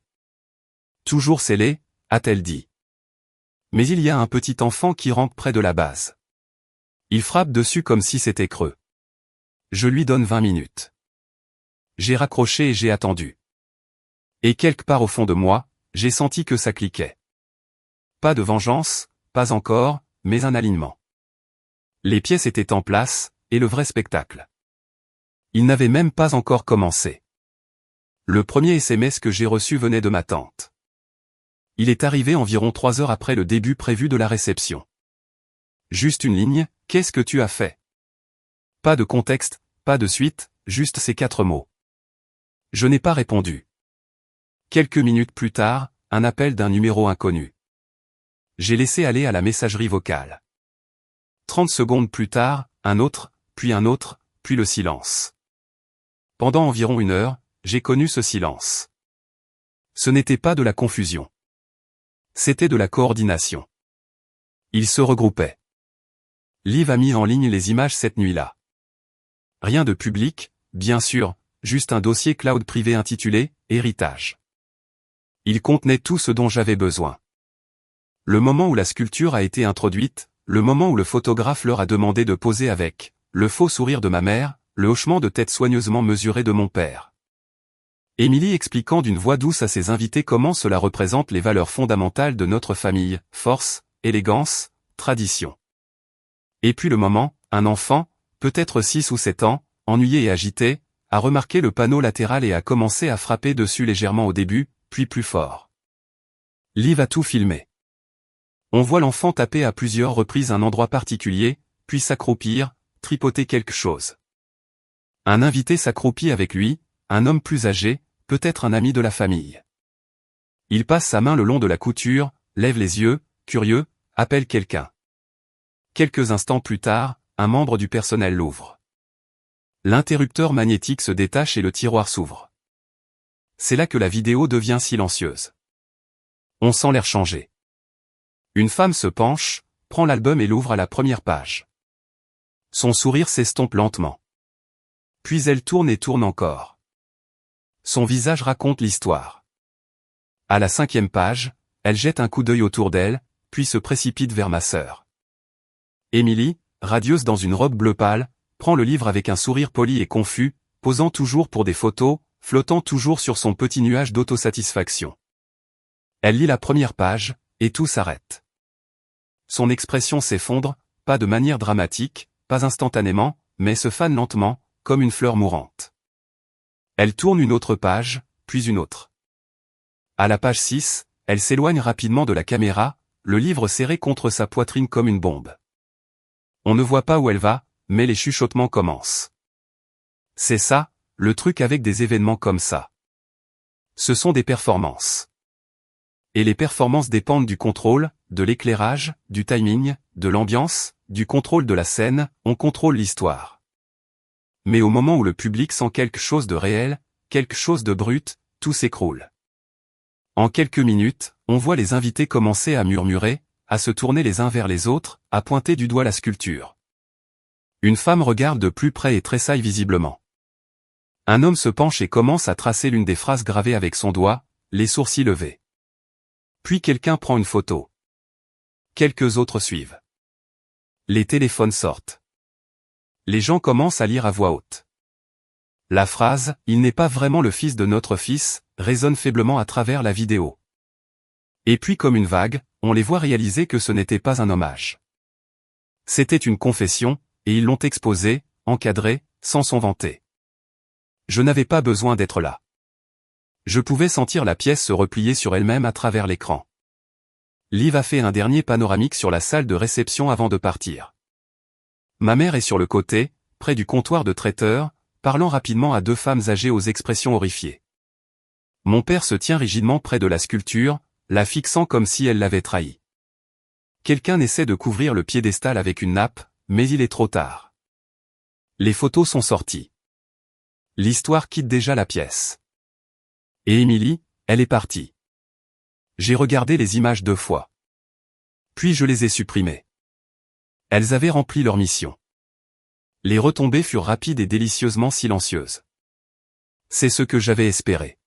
Toujours scellé, a-t-elle dit. Mais il y a un petit enfant qui rampe près de la base. Il frappe dessus comme si c'était creux. Je lui donne 20 minutes. J'ai raccroché et j'ai attendu. Et quelque part au fond de moi, j'ai senti que ça cliquait. Pas de vengeance, pas encore, mais un alignement. Les pièces étaient en place, et le vrai spectacle. Il n'avait même pas encore commencé. Le premier SMS que j'ai reçu venait de ma tante. Il est arrivé environ 3 heures après le début prévu de la réception. Juste une ligne, qu'est-ce que tu as fait? Pas de contexte, pas de suite, juste ces 4 mots. Je n'ai pas répondu. Quelques minutes plus tard, un appel d'un numéro inconnu. J'ai laissé aller à la messagerie vocale. 30 secondes plus tard, un autre, puis le silence. Pendant environ 1 heure, j'ai connu ce silence. Ce n'était pas de la confusion. C'était de la coordination. Ils se regroupaient. Liv a mis en ligne les images cette nuit-là. Rien de public, bien sûr, juste un dossier cloud privé intitulé « Héritage ». Il contenait tout ce dont j'avais besoin. Le moment où la sculpture a été introduite, le moment où le photographe leur a demandé de poser avec le faux sourire de ma mère, le hochement de tête soigneusement mesuré de mon père. Émilie expliquant d'une voix douce à ses invités comment cela représente les valeurs fondamentales de notre famille, force, élégance, tradition. Et puis le moment, un enfant, peut-être 6 ou 7 ans, ennuyé et agité, a remarqué le panneau latéral et a commencé à frapper dessus légèrement au début, puis plus fort. Liv a tout filmé. On voit l'enfant taper à plusieurs reprises un endroit particulier, puis s'accroupir, tripoter quelque chose. Un invité s'accroupit avec lui, un homme plus âgé, peut-être un ami de la famille. Il passe sa main le long de la couture, lève les yeux, curieux, appelle quelqu'un. Quelques instants plus tard, un membre du personnel l'ouvre. L'interrupteur magnétique se détache et le tiroir s'ouvre. C'est là que la vidéo devient silencieuse. On sent l'air changer. Une femme se penche, prend l'album et l'ouvre à la première page. Son sourire s'estompe lentement. Puis elle tourne et tourne encore. Son visage raconte l'histoire. À la 5e page, elle jette un coup d'œil autour d'elle, puis se précipite vers ma sœur. Émilie, radieuse dans une robe bleu pâle, prend le livre avec un sourire poli et confus, posant toujours pour des photos, flottant toujours sur son petit nuage d'autosatisfaction. Elle lit la première page, et tout s'arrête. Son expression s'effondre, pas de manière dramatique, pas instantanément, mais se fane lentement, comme une fleur mourante. Elle tourne une autre page, puis une autre. À la page 6, elle s'éloigne rapidement de la caméra, le livre serré contre sa poitrine comme une bombe. On ne voit pas où elle va, mais les chuchotements commencent. C'est ça, le truc avec des événements comme ça. Ce sont des performances. Et les performances dépendent du contrôle, de l'éclairage, du timing, de l'ambiance, du contrôle de la scène, on contrôle l'histoire. Mais au moment où le public sent quelque chose de réel, quelque chose de brut, tout s'écroule. En quelques minutes, on voit les invités commencer à murmurer, à se tourner les uns vers les autres, à pointer du doigt la sculpture. Une femme regarde de plus près et tressaille visiblement. Un homme se penche et commence à tracer l'une des phrases gravées avec son doigt, les sourcils levés. Puis quelqu'un prend une photo. Quelques autres suivent. Les téléphones sortent. Les gens commencent à lire à voix haute. La phrase « Il n'est pas vraiment le fils de notre fils » résonne faiblement à travers la vidéo. Et puis comme une vague, on les voit réaliser que ce n'était pas un hommage. C'était une confession, et ils l'ont exposée, encadrée, sans s'en vanter. Je n'avais pas besoin d'être là. Je pouvais sentir la pièce se replier sur elle-même à travers l'écran. Liv a fait un dernier panoramique sur la salle de réception avant de partir. Ma mère est sur le côté, près du comptoir de traiteur, parlant rapidement à deux femmes âgées aux expressions horrifiées. Mon père se tient rigidement près de la sculpture, la fixant comme si elle l'avait trahi. Quelqu'un essaie de couvrir le piédestal avec une nappe, mais il est trop tard. Les photos sont sorties. L'histoire quitte déjà la pièce. Et Émilie, elle est partie. J'ai regardé les images 2 fois. Puis je les ai supprimées. Elles avaient rempli leur mission. Les retombées furent rapides et délicieusement silencieuses. C'est ce que j'avais espéré.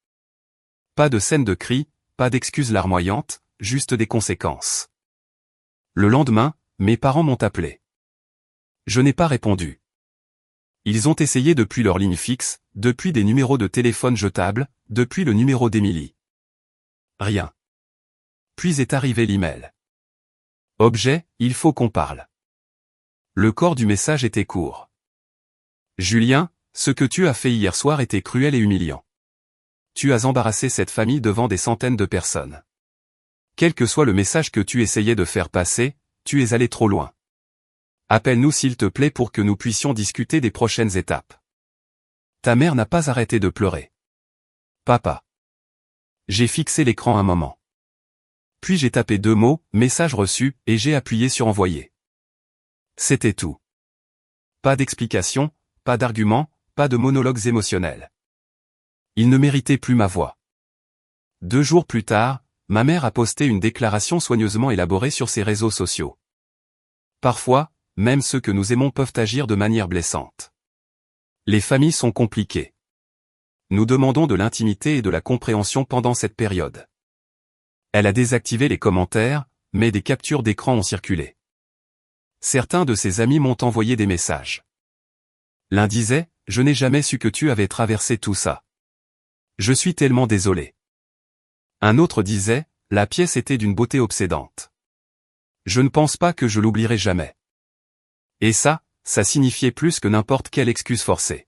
Pas de scène de cris, pas d'excuses larmoyantes, juste des conséquences. Le lendemain, mes parents m'ont appelé. Je n'ai pas répondu. Ils ont essayé depuis leur ligne fixe, depuis des numéros de téléphone jetables, depuis le numéro d'Émilie. Rien. Puis est arrivé l'email. Objet, il faut qu'on parle. Le corps du message était court. Julien, ce que tu as fait hier soir était cruel et humiliant. Tu as embarrassé cette famille devant des centaines de personnes. Quel que soit le message que tu essayais de faire passer, tu es allé trop loin. Appelle-nous s'il te plaît pour que nous puissions discuter des prochaines étapes. Ta mère n'a pas arrêté de pleurer. Papa. J'ai fixé l'écran un moment. Puis j'ai tapé 2 mots, message reçu, et j'ai appuyé sur envoyer. C'était tout. Pas d'explication, pas d'argument, pas de monologues émotionnels. Il ne méritait plus ma voix. 2 jours plus tard, ma mère a posté une déclaration soigneusement élaborée sur ses réseaux sociaux. Parfois, même ceux que nous aimons peuvent agir de manière blessante. Les familles sont compliquées. Nous demandons de l'intimité et de la compréhension pendant cette période. Elle a désactivé les commentaires, mais des captures d'écran ont circulé. Certains de ses amis m'ont envoyé des messages. L'un disait, « Je n'ai jamais su que tu avais traversé tout ça. Je suis tellement désolé. » Un autre disait, « La pièce était d'une beauté obsédante. Je ne pense pas que je l'oublierai jamais. » Et ça signifiait plus que n'importe quelle excuse forcée.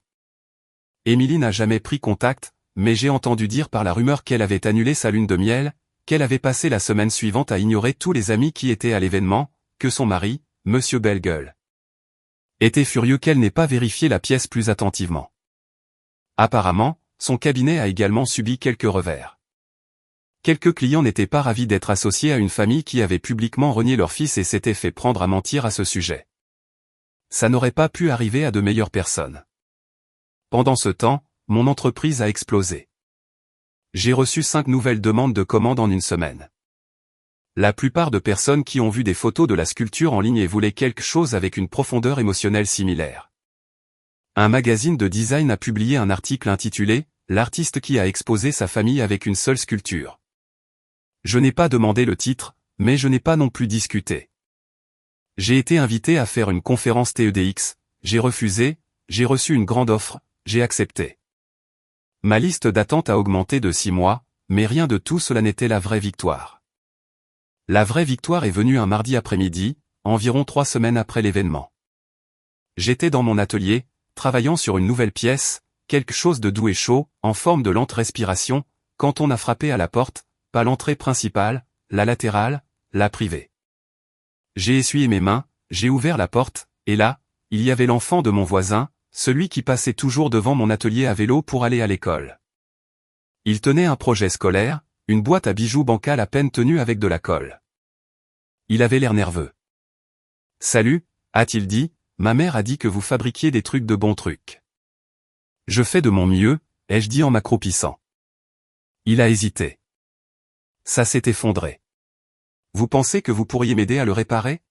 Émilie n'a jamais pris contact, mais j'ai entendu dire par la rumeur qu'elle avait annulé sa lune de miel, qu'elle avait passé la semaine suivante à ignorer tous les amis qui étaient à l'événement, que son mari, Monsieur Bellegueule, était furieux qu'elle n'ait pas vérifié la pièce plus attentivement. Apparemment, son cabinet a également subi quelques revers. Quelques clients n'étaient pas ravis d'être associés à une famille qui avait publiquement renié leur fils et s'était fait prendre à mentir à ce sujet. Ça n'aurait pas pu arriver à de meilleures personnes. Pendant ce temps, mon entreprise a explosé. J'ai reçu 5 nouvelles demandes de commandes en une semaine. La plupart de personnes qui ont vu des photos de la sculpture en ligne et voulaient quelque chose avec une profondeur émotionnelle similaire. Un magazine de design a publié un article intitulé « L'artiste qui a exposé sa famille avec une seule sculpture ». Je n'ai pas demandé le titre, mais je n'ai pas non plus discuté. J'ai été invité à faire une conférence TEDx, j'ai refusé, j'ai reçu une grande offre, j'ai accepté. Ma liste d'attente a augmenté de 6 mois, mais rien de tout cela n'était la vraie victoire. La vraie victoire est venue un mardi après-midi, environ 3 semaines après l'événement. J'étais dans mon atelier, travaillant sur une nouvelle pièce, quelque chose de doux et chaud, en forme de lente respiration, quand on a frappé à la porte, pas l'entrée principale, la latérale, la privée. J'ai essuyé mes mains, j'ai ouvert la porte, et là, il y avait l'enfant de mon voisin, celui qui passait toujours devant mon atelier à vélo pour aller à l'école. Il tenait un projet scolaire, une boîte à bijoux bancale à peine tenue avec de la colle. Il avait l'air nerveux. « Salut », a-t-il dit, « ma mère a dit que vous fabriquiez des trucs de bons trucs. »« Je fais de mon mieux », ai-je dit en m'accroupissant. Il a hésité. Ça s'est effondré. « Vous pensez que vous pourriez m'aider à le réparer ?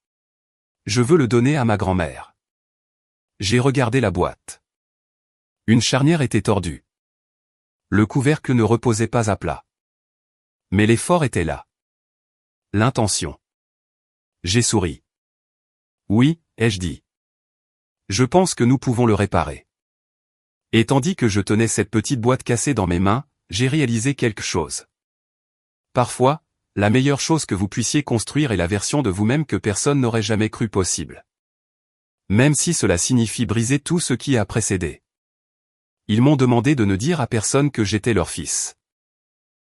Je veux le donner à ma grand-mère. » J'ai regardé la boîte. Une charnière était tordue. Le couvercle ne reposait pas à plat. Mais l'effort était là. L'intention. J'ai souri. Oui, ai-je dit. Je pense que nous pouvons le réparer. Et tandis que je tenais cette petite boîte cassée dans mes mains, j'ai réalisé quelque chose. Parfois, la meilleure chose que vous puissiez construire est la version de vous-même que personne n'aurait jamais cru possible. Même si cela signifie briser tout ce qui a précédé. Ils m'ont demandé de ne dire à personne que j'étais leur fils.